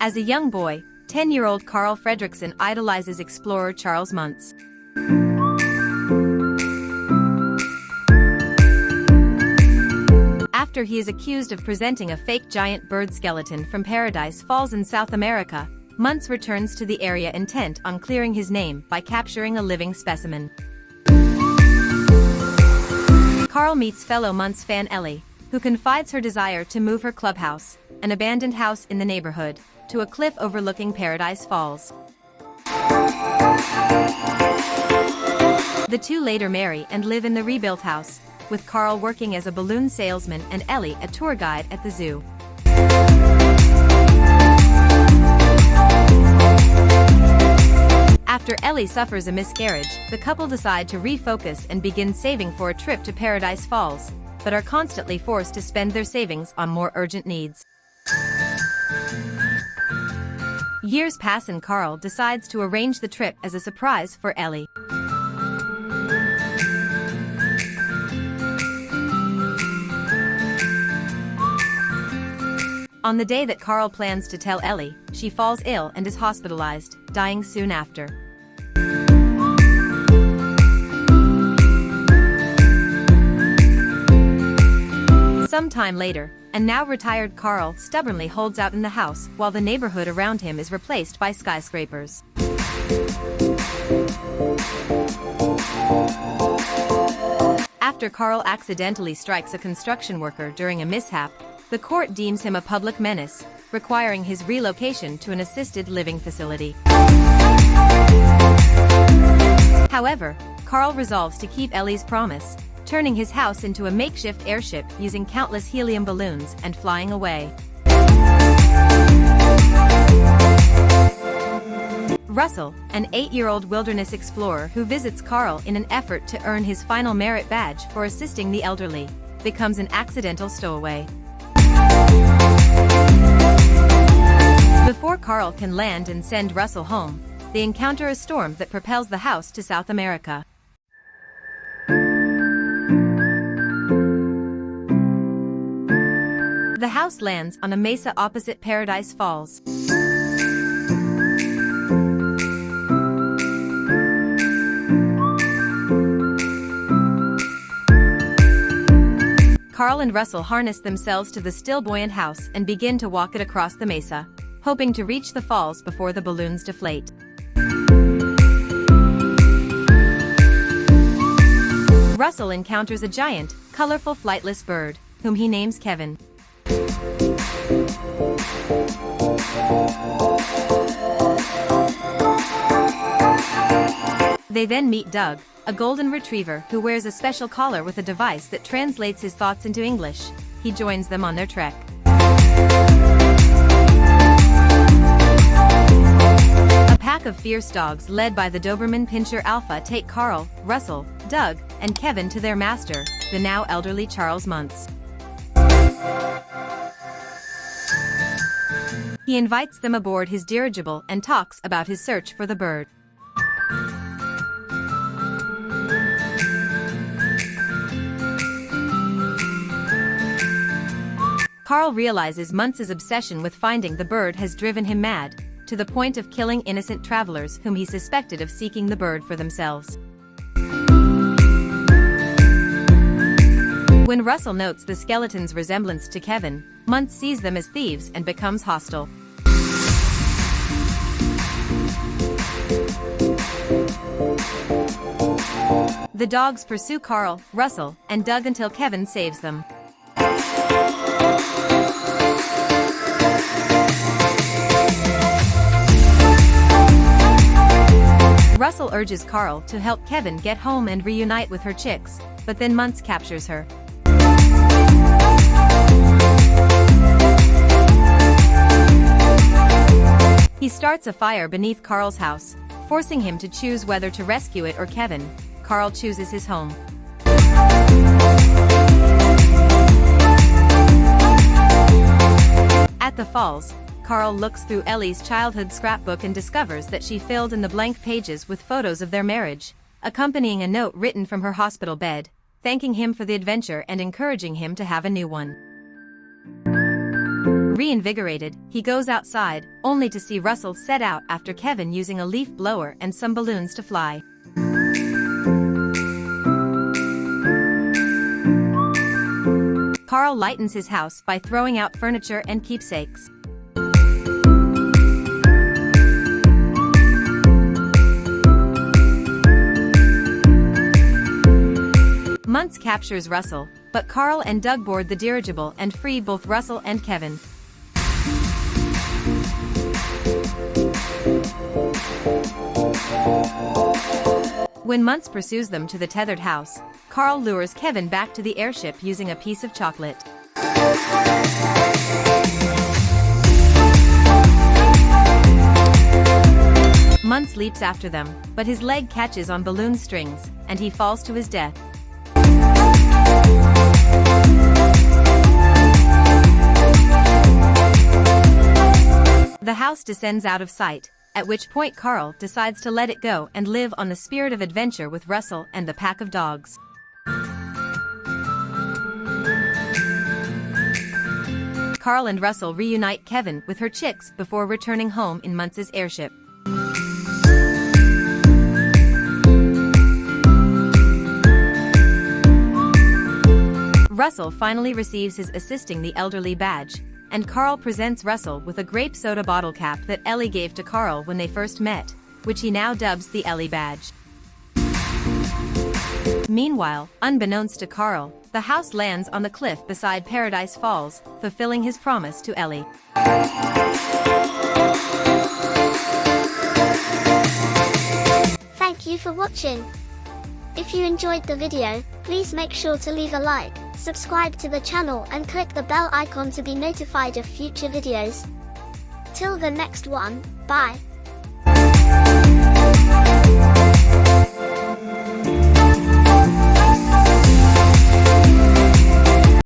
As a young boy, 10-year-old Carl Fredrickson idolizes explorer Charles Muntz. After he is accused of presenting a fake giant bird skeleton from Paradise Falls in South America, Muntz returns to the area intent on clearing his name by capturing a living specimen. Carl meets fellow Muntz fan Ellie, who confides her desire to move her clubhouse, an abandoned house in the neighborhood, to a cliff overlooking Paradise Falls. The two later marry and live in the rebuilt house, with Carl working as a balloon salesman and Ellie a tour guide at the zoo. After Ellie suffers a miscarriage, the couple decide to refocus and begin saving for a trip to Paradise Falls, but are constantly forced to spend their savings on more urgent needs. Years pass and Carl decides to arrange the trip as a surprise for Ellie. On the day that Carl plans to tell Ellie, she falls ill and is hospitalized, dying soon after. Some time later, a now retired Carl stubbornly holds out in the house while the neighborhood around him is replaced by skyscrapers. After Carl accidentally strikes a construction worker during a mishap, the court deems him a public menace, requiring his relocation to an assisted living facility. However, Carl resolves to keep Ellie's promise, turning his house into a makeshift airship using countless helium balloons and flying away. Russell, an 8-year-old wilderness explorer who visits Carl in an effort to earn his final merit badge for assisting the elderly, becomes an accidental stowaway. Before Carl can land and send Russell home, they encounter a storm that propels the house to South America. The house lands on a mesa opposite Paradise Falls. Carl and Russell harness themselves to the still buoyant house and begin to walk it across the mesa, hoping to reach the falls before the balloons deflate. Russell encounters a giant, colorful flightless bird, whom he names Kevin. They then meet Doug, a golden retriever who wears a special collar with a device that translates his thoughts into English. He joins them on their trek. A pack of fierce dogs led by the Doberman Pinscher Alpha take Carl, Russell, Doug, and Kevin to their master, the now elderly Charles Muntz. He invites them aboard his dirigible and talks about his search for the bird. Carl realizes Muntz's obsession with finding the bird has driven him mad, to the point of killing innocent travelers whom he suspected of seeking the bird for themselves. When Russell notes the skeleton's resemblance to Kevin, Muntz sees them as thieves and becomes hostile. The dogs pursue Carl, Russell, and Doug until Kevin saves them. Russell urges Carl to help Kevin get home and reunite with her chicks, but then Muntz captures her. He starts a fire beneath Carl's house, forcing him to choose whether to rescue it or Kevin. Carl chooses his home. At the falls, Carl looks through Ellie's childhood scrapbook and discovers that she filled in the blank pages with photos of their marriage, accompanying a note written from her hospital bed, thanking him for the adventure and encouraging him to have a new one. Reinvigorated, he goes outside, only to see Russell set out after Kevin using a leaf blower and some balloons to fly. Carl lightens his house by throwing out furniture and keepsakes. Muntz captures Russell, but Carl and Doug board the dirigible and free both Russell and Kevin. When Muntz pursues them to the tethered house, Carl lures Kevin back to the airship using a piece of chocolate. Muntz leaps after them, but his leg catches on balloon strings, and he falls to his death. The house descends out of sight, at which point Carl decides to let it go and live on the spirit of adventure with Russell and the pack of dogs. Carl and Russell reunite Kevin with her chicks before returning home in Muntz's airship. Russell finally receives his Assisting the Elderly badge, and Carl presents Russell with a grape soda bottle cap that Ellie gave to Carl when they first met, which he now dubs the Ellie badge. Meanwhile, unbeknownst to Carl, the house lands on the cliff beside Paradise Falls, fulfilling his promise to Ellie. Thank you for watching. If you enjoyed the video, please make sure to leave a like, subscribe to the channel and click the bell icon to be notified of future videos. Till the next one, bye.